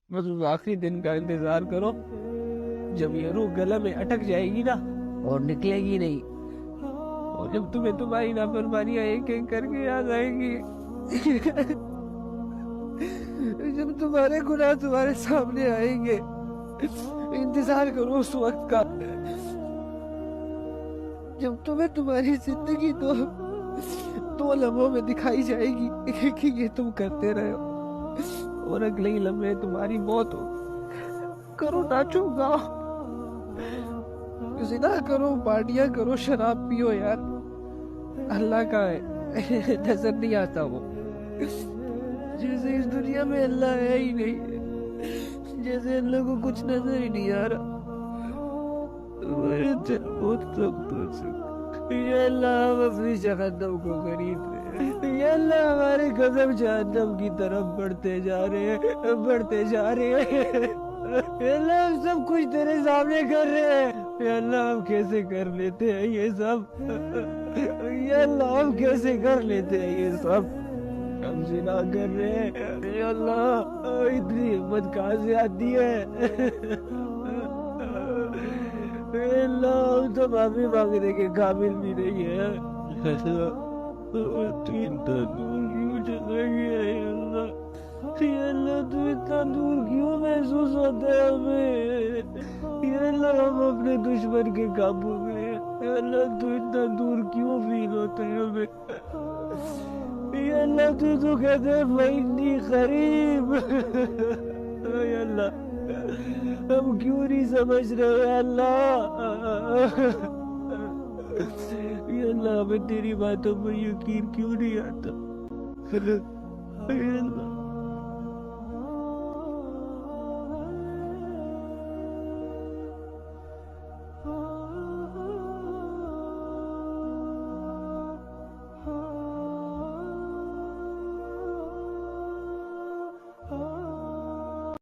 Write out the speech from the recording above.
बस उस आखिरी दिन का इंतजार करो जब ये रूह गले में अटक जाएगी ना और निकलेगी नहीं, और जब तुम्हें तुम्हारी नाफरमानियां एक एक करके याद आएंगी, जब तुम्हारे गुनाह तुम्हारे सामने आएंगे, इंतजार करो उस वक्त का जब तुम्हें तुम्हारी जिंदगी दो लम्हों में दिखाई जाएगी कि ये तुम करते रहे हो, और अगले ही लम्हे तुम्हारी मौत हो। करो, नाचो, गाओ, जिना करो, पार्टियां करो, शराब पियो यार। अल्लाह का है, नजर नहीं आता वो, जैसे इस दुनिया में अल्लाह है ही नहीं, जैसे अल्लाह को कुछ नजर ही नहीं आ रहा। बहुत सख्त हो चुका। ये अल्लाह हम अपनी जहन्नम को खरीद रहे हैं। ये अल्लाह हमारे कदम जहन्नम की तरफ बढ़ते जा रहे हैं, बढ़ते जा रहे हैं। ये अल्लाह हम सब कुछ तेरे सामने कर रहे हैं। ये अल्लाह हम कैसे कर लेते हैं ये सब? ये अल्लाह हम कैसे कर लेते हैं ये सब? हम जिना कर रहे हैं। ये अल्लाह इतनी हिम्मत कहाँ से आती है? अल्लाह हम तो माफी मांगने के काबिल भी नहीं है। ये अल्लाह तू इतना दूर क्यों महसूस होता है हमें? ये अल्लाह हम अपने दुश्मन के काबू में हैं। ये अल्लाह तू इतना दूर क्यों फील होता है हमें? ये अल्लाह तू तो कहते है मैं करीब। ये अल्लाह हम क्यों नहीं समझ रहे अल्लाह? ये अल्लाह हमें तेरी बातों पर यकीन क्यों नहीं आता? ये अल्लाह